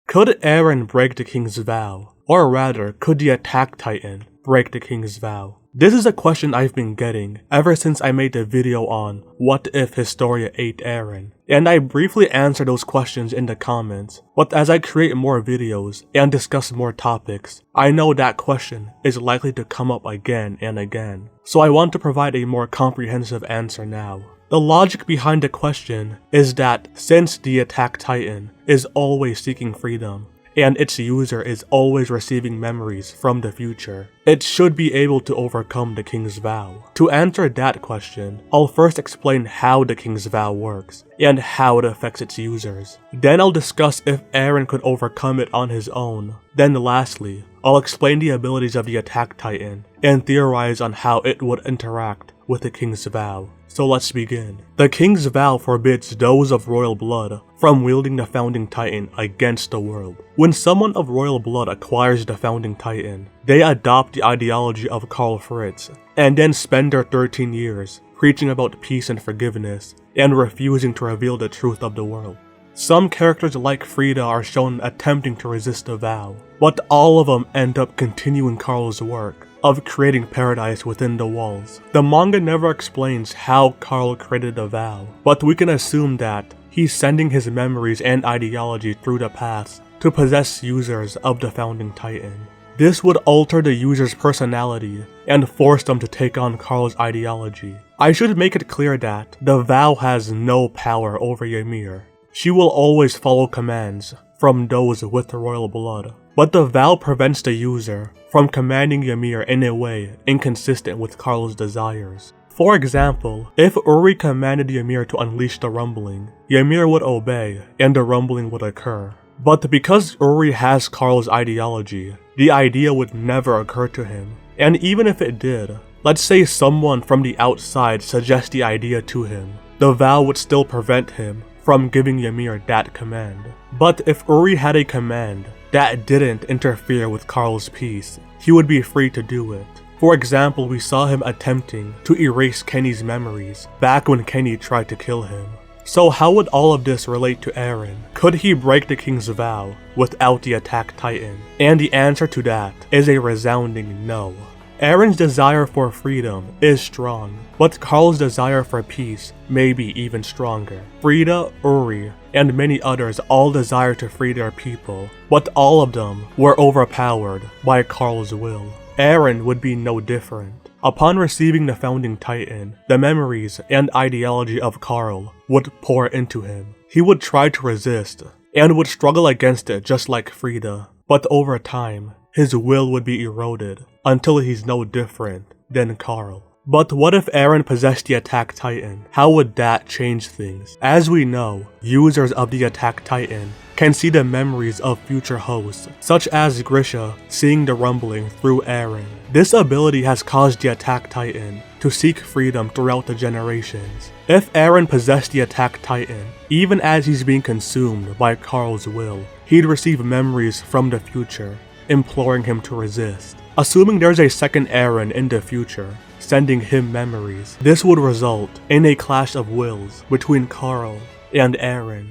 Could Eren break the King's vow? Or rather, could the Attack Titan break the King's vow? This is a question I've been getting ever since I made the video on What If Historia ate Eren, and I briefly answer those questions in the comments, but as I create more videos and discuss more topics, I know that question is likely to come up again and again, so I want to provide a more comprehensive answer now. The logic behind the question is that since the Attack Titan is always seeking freedom, and its user is always receiving memories from the future, it should be able to overcome the King's vow. To answer that question, I'll first explain how the King's vow works, and how it affects its users. Then I'll discuss if Eren could overcome it on his own. Then lastly, I'll explain the abilities of the Attack Titan, and theorize on how it would interact with the King's vow. So let's begin. The King's vow forbids those of royal blood from wielding the Founding Titan against the world. When someone of royal blood acquires the Founding Titan, they adopt the ideology of Karl Fritz, and then spend their 13 years preaching about peace and forgiveness, and refusing to reveal the truth of the world. Some characters like Frieda are shown attempting to resist the vow, but all of them end up continuing Karl's work of creating paradise within the walls. The manga never explains how Karl created the vow, but we can assume that he's sending his memories and ideology through the paths to possess users of the Founding Titan. This would alter the user's personality and force them to take on Karl's ideology. I should make it clear that the vow has no power over Ymir. She will always follow commands from those with royal blood, but the vow prevents the user from commanding Ymir in a way inconsistent with Karl's desires. For example, if Uri commanded Ymir to unleash the rumbling, Ymir would obey and the rumbling would occur. But because Uri has Karl's ideology, the idea would never occur to him. And even if it did, let's say someone from the outside suggests the idea to him, the vow would still prevent him from giving Ymir that command. But if Uri had a command that didn't interfere with Karl's peace, he would be free to do it. For example, we saw him attempting to erase Kenny's memories back when Kenny tried to kill him. So how would all of this relate to Eren? Could he break the King's vow without the Attack Titan? And the answer to that is a resounding no. Eren's desire for freedom is strong, but Karl's desire for peace may be even stronger. Frieda, Uri, and many others all desire to free their people, but all of them were overpowered by Karl's will. Eren would be no different. Upon receiving the Founding Titan, the memories and ideology of Karl would pour into him. He would try to resist, and would struggle against it just like Frieda, but over time, his will would be eroded until he's no different than Karl. But what if Eren possessed the Attack Titan? How would that change things? As we know, users of the Attack Titan can see the memories of future hosts, such as Grisha seeing the rumbling through Eren. This ability has caused the Attack Titan to seek freedom throughout the generations. If Eren possessed the Attack Titan, even as he's being consumed by Karl's will, he'd receive memories from the future, imploring him to resist. Assuming there's a second Eren in the future, sending him memories, this would result in a clash of wills between Karl and Eren.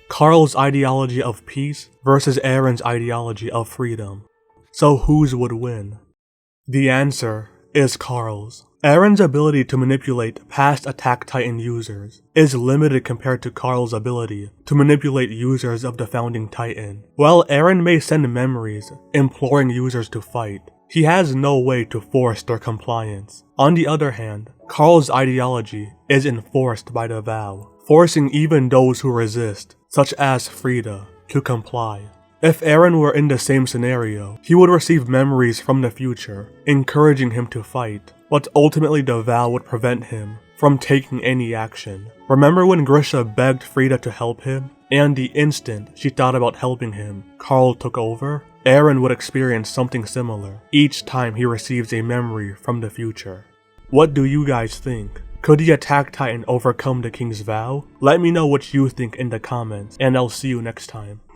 Karl's ideology of peace versus Eren's ideology of freedom. So whose would win? The answer is Karl's. Eren's ability to manipulate past Attack Titan users is limited compared to Karl's ability to manipulate users of the Founding Titan. While Eren may send memories imploring users to fight, he has no way to force their compliance. On the other hand, Karl's ideology is enforced by the vow, forcing even those who resist, such as Frieda, to comply. If Eren were in the same scenario, he would receive memories from the future, encouraging him to fight, but ultimately the vow would prevent him from taking any action. Remember when Grisha begged Frieda to help him? And the instant she thought about helping him, Karl took over? Eren would experience something similar each time he receives a memory from the future. What do you guys think? Could the Attack Titan overcome the King's vow? Let me know what you think in the comments, and I'll see you next time.